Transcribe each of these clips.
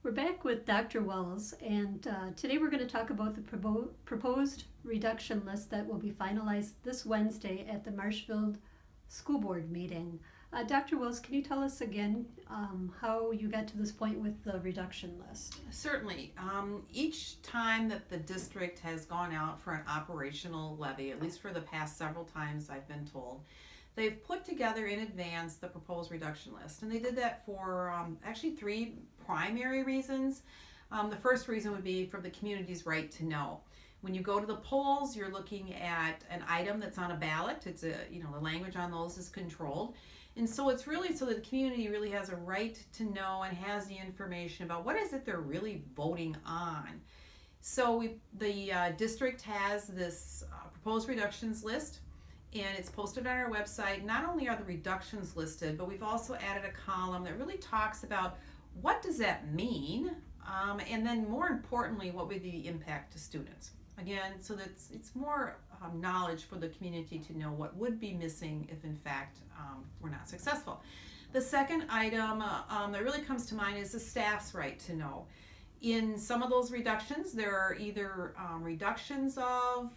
We're back with Dr. Wells, and today we're going to talk about the proposed reduction list that will be finalized this Wednesday at the Marshfield School Board meeting. Dr. Wells, can you tell us again how you got to this point with the reduction list? Certainly. Each time that the district has gone out for an operational levy, at least for the past several times I've been told, they've put together in advance the proposed reduction list. And they did that for actually three primary reasons. The first reason would be for the community's right to know. When you go to the polls, you're looking at an item that's on a ballot. It's the language on those is controlled. And so it's really so that the community really has a right to know and has the information about what is it they're really voting on. So the district has this proposed reductions list, and it's posted on our website. Not only are the reductions listed, but we've also added a column that really talks about what does that mean, and then more importantly, what would be the impact to students. Again, so that it's more knowledge for the community to know what would be missing if in fact we're not successful. The second item that really comes to mind is the staff's right to know. In some of those reductions, there are either reductions of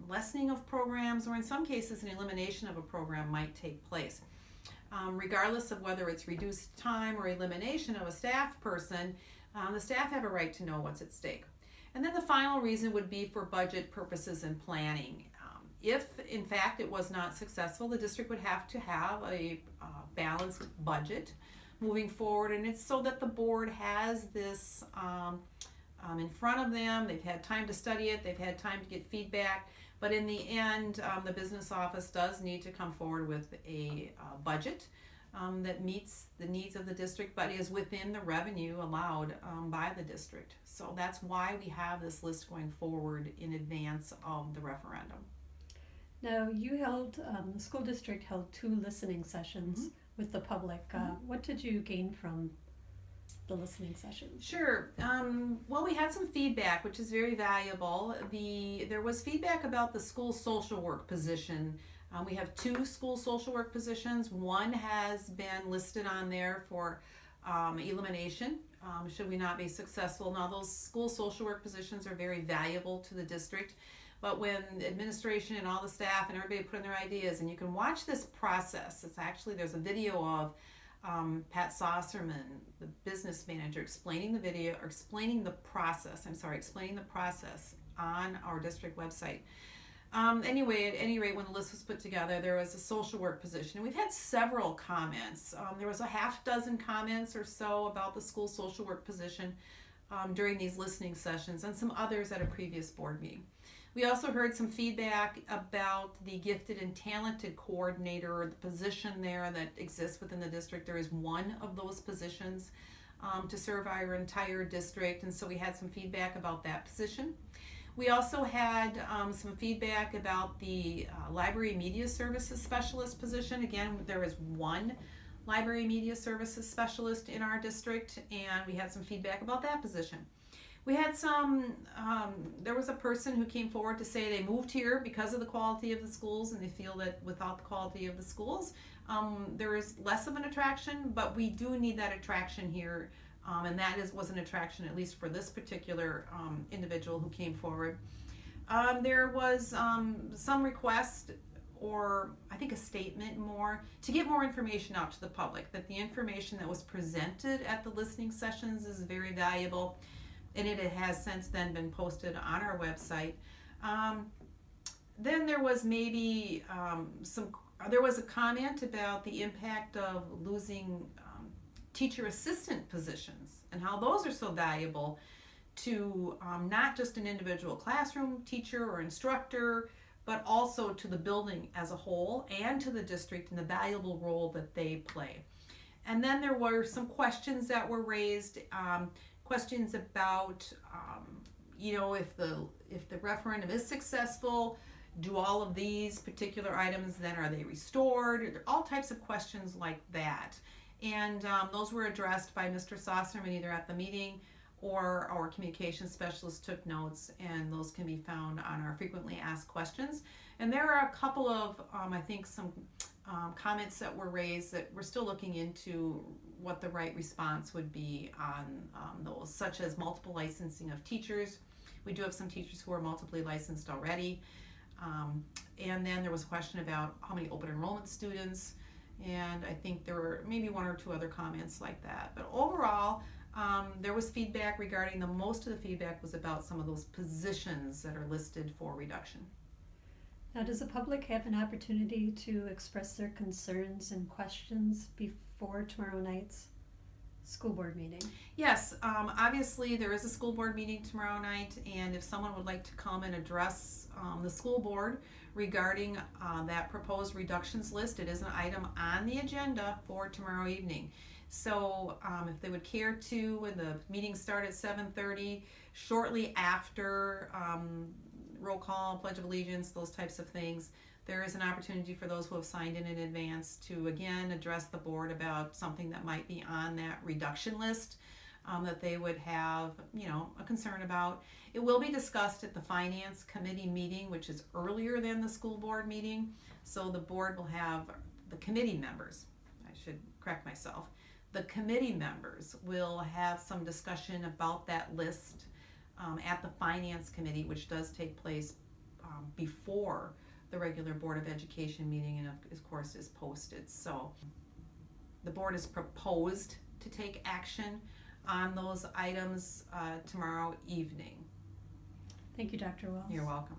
lessening of programs, or in some cases an elimination of a program might take place. Regardless of whether it's reduced time or elimination of a staff person, the staff have a right to know what's at stake. And then the final reason would be for budget purposes and planning. If, in fact, it was not successful, the district would have to have a balanced budget moving forward, and it's so that the board has this in front of them. They've had time to study it, they've had time to get feedback, but in the end, the business office does need to come forward with a budget that meets the needs of the district, but is within the revenue allowed by the district. So that's why we have this list going forward in advance of the referendum. Now, the school district held 2 listening sessions with the public. What did you gain from the listening sessions? Sure. Well, we had some feedback, which is very valuable. There was feedback about the school social work position. We have 2 school social work positions. One has been listed on there for elimination, should we not be successful. Now, those school social work positions are very valuable to the district, but when administration and all the staff and everybody put in their ideas, and you can watch this process. There's a video of Pat Saucerman, the business manager, explaining the process on our district website. Anyway, at any rate, when the list was put together, there was a social work position, and we've had several comments. There was a half dozen comments or so about the school social work position during these listening sessions, and some others at a previous board meeting. We also heard some feedback about the gifted and talented coordinator, the position there that exists within the district. There is one of those positions to serve our entire district, and so we had some feedback about that position. We also had some feedback about the library media services specialist position. Again, there is one library media services specialist in our district, and we had some feedback about that position. We had there was a person who came forward to say they moved here because of the quality of the schools, and they feel that without the quality of the schools, there is less of an attraction, but we do need that attraction here. And that was an attraction, at least for this particular individual who came forward. There was some request, or I think a statement more, to get more information out to the public, that the information that was presented at the listening sessions is very valuable, and it has since then been posted on our website. Then there was maybe there was a comment about the impact of losing teacher assistant positions and how those are so valuable to not just an individual classroom teacher or instructor, but also to the building as a whole and to the district and the valuable role that they play. And then there were some questions that were raised, questions about if the referendum is successful, do all of these particular items, then are they restored? All types of questions like that. And those were addressed by Mr. Saucerman either at the meeting, or our communications specialist took notes, and those can be found on our frequently asked questions. And there are a couple of, I think, some comments that were raised that we're still looking into what the right response would be on those, such as multiple licensing of teachers. We do have some teachers who are multiply licensed already. And then there was a question about how many open enrollment students, and I think there were maybe one or two other comments like that. But overall, there was feedback regarding most of the feedback was about some of those positions that are listed for reduction. Now, does the public have an opportunity to express their concerns and questions before tomorrow night's school board meeting? Yes, obviously there is a school board meeting tomorrow night, and if someone would like to come and address the school board regarding that proposed reductions list, it is an item on the agenda for tomorrow evening. So if they would care to, when the meeting starts at 7:30, shortly after roll call, Pledge of Allegiance, those types of things, there is an opportunity for those who have signed in advance to again address the board about something that might be on that reduction list that they would have, a concern about. It will be discussed at the Finance Committee meeting, which is earlier than the school board meeting. So the board will have the committee members, I should correct myself, the committee members will have some discussion about that list at the Finance Committee, which does take place before the regular Board of Education meeting, and of course is posted. So the board is proposed to take action on those items tomorrow evening. Thank you, Dr. Wells. You're welcome.